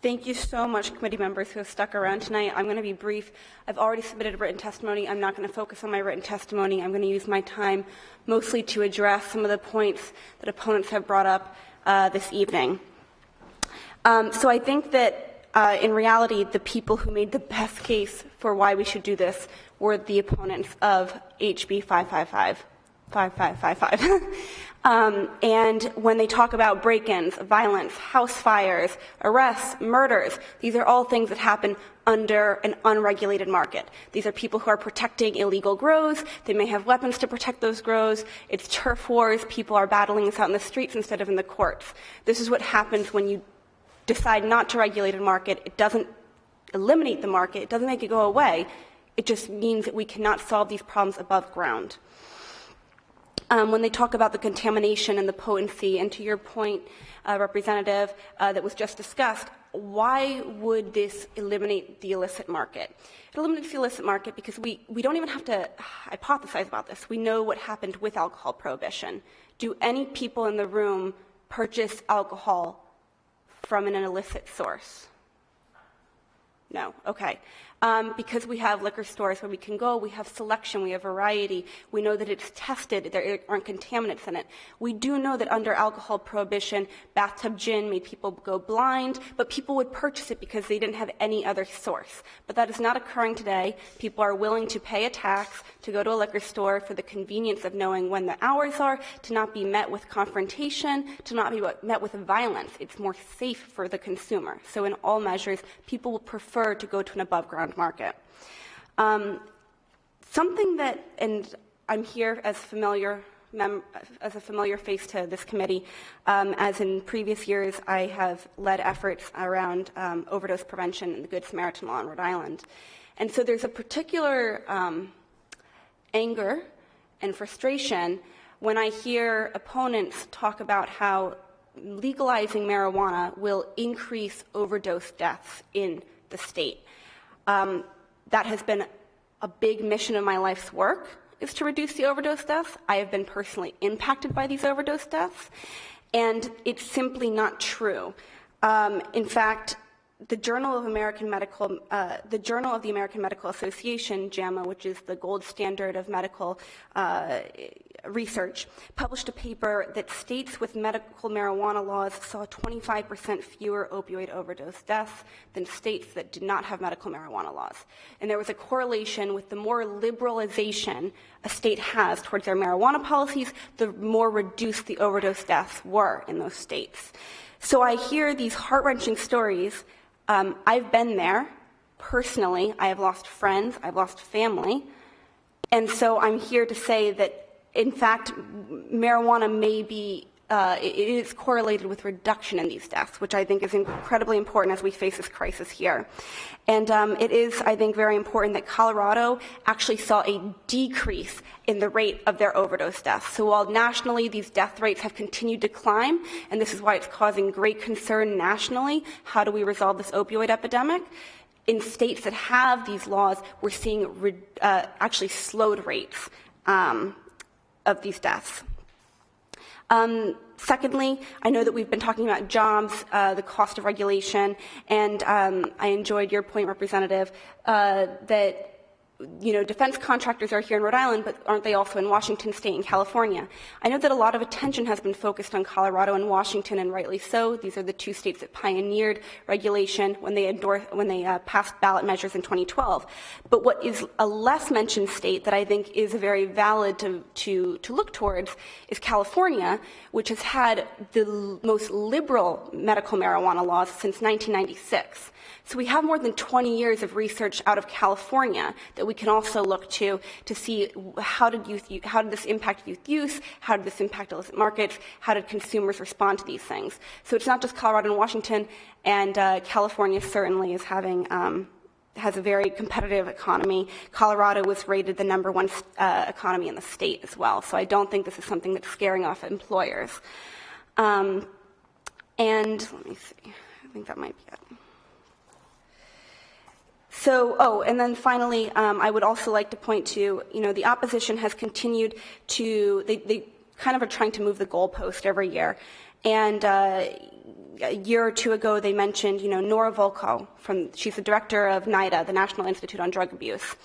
Thank you so much, committee members who have stuck around tonight. I'm going to be brief. I've already submitted written testimony. I'm not going to focus on my written testimony. I'm going to use my time mostly to address some of the points that opponents have brought up this evening. So I think that in reality, the people who made the best case for why we should do this were the opponents of HB 5555. And when they talk about break-ins, violence, house fires, arrests, murders, these are all things that happen under an unregulated market. These are people who are protecting illegal grows. They may have weapons to protect those grows. It's turf wars. People are battling this out in the streets instead of in the courts. This is what happens when you decide not to regulate a market. It doesn't eliminate the market. It doesn't make it go away. It just means that we cannot solve these problems above ground. When they talk about the contamination and the potency, and to your point, Representative, that was just discussed, why would this eliminate the illicit market? It eliminates the illicit market because we don't even have to hypothesize about this. We know what happened with alcohol prohibition. Do any people in the room purchase alcohol from an illicit source? No. Okay. Because we have liquor stores where we can go, we have selection, we have variety, we know that it's tested, there aren't contaminants in it. We do know that under alcohol prohibition, bathtub gin made people go blind, but people would purchase it because they didn't have any other source. But that is not occurring today. People are willing to pay a tax to go to a liquor store for the convenience of knowing when the hours are, to not be met with confrontation, to not be met with violence. It's more safe for the consumer. So in all measures, people will prefer to go to an above-ground market. Something that, and I'm here as a familiar face to this committee, as in previous years I have led efforts around overdose prevention and the Good Samaritan law in Rhode Island. And so there's a particular anger and frustration when I hear opponents talk about how legalizing marijuana will increase overdose deaths in the state. That has been a big mission of my life's work, is to reduce the overdose deaths. I have been personally impacted by these overdose deaths, and it's simply not true. In fact, the Journal of the American Medical Association, JAMA, which is the gold standard of medical research, published a paper that states with medical marijuana laws saw 25% fewer opioid overdose deaths than states that did not have medical marijuana laws. And there was a correlation with the more liberalization a state has towards their marijuana policies, the more reduced the overdose deaths were in those states. So I hear these heart-wrenching stories. I've been there personally. I have lost friends. I've lost family. And so I'm here to say that, in fact, marijuana may be, it is correlated with reduction in these deaths, which I think is incredibly important as we face this crisis here. And it is, I think, very important that Colorado actually saw a decrease in the rate of their overdose deaths. So while nationally these death rates have continued to climb, and this is why it's causing great concern nationally, how do we resolve this opioid epidemic? In states that have these laws, we're seeing actually slowed rates of these deaths. Secondly, I know that we've been talking about jobs, the cost of regulation, and I enjoyed your point, Representative, that defense contractors are here in Rhode Island, but aren't they also in Washington State and California? I know that a lot of attention has been focused on Colorado and Washington, and rightly so. These are the two states that pioneered regulation when they passed ballot measures in 2012. But what is a less mentioned state that I think is very valid to look towards is California, which has had the most liberal medical marijuana laws since 1996. So we have more than 20 years of research out of California that we can also look to see how did this impact youth use, how did this impact illicit markets, how did consumers respond to these things. So it's not just Colorado and Washington, and California certainly is having has a very competitive economy. Colorado was rated the #1 economy in the state as well. So I don't think this is something that's scaring off employers. And let me see, I think that might be it. So, and then finally, I would also like to point to, the opposition has continued to, they kind of are trying to move the goalpost every year. And a year or two ago, they mentioned, Nora Volkow, she's the director of NIDA, the National Institute on Drug Abuse,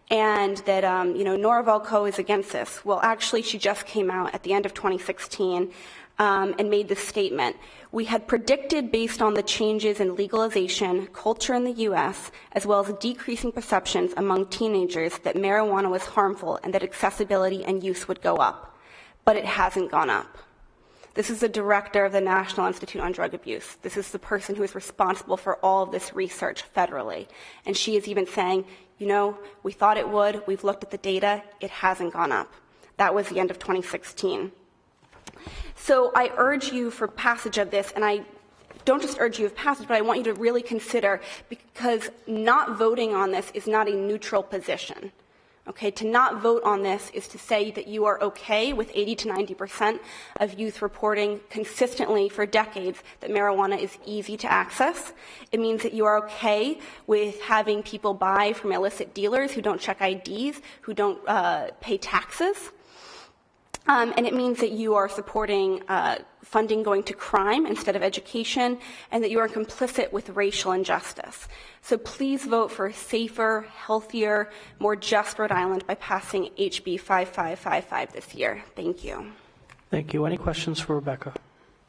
and that, Nora Volkow is against this. Well, actually, she just came out at the end of 2016 and made this statement. We had predicted, based on the changes in legalization culture in the U.S., as well as decreasing perceptions among teenagers, that marijuana was harmful and that accessibility and use would go up. But it hasn't gone up. This is the director of the National Institute on Drug Abuse. This is the person who is responsible for all of this research federally. And she is even saying, we thought it would. We've looked at the data. It hasn't gone up. That was the end of 2016. So I urge you for passage of this, and I don't just urge you of passage, but I want you to really consider, because not voting on this is not a neutral position. Okay, to not vote on this is to say that you are okay with 80 to 90% of youth reporting consistently for decades that marijuana is easy to access. It means that you are okay with having people buy from illicit dealers who don't check IDs, who don't pay taxes. And it means that you are supporting funding going to crime instead of education, and that you are complicit with racial injustice. So please vote for a safer, healthier, more just Rhode Island by passing HB 5555 this year. Thank you. Thank you. Any questions for Rebecca?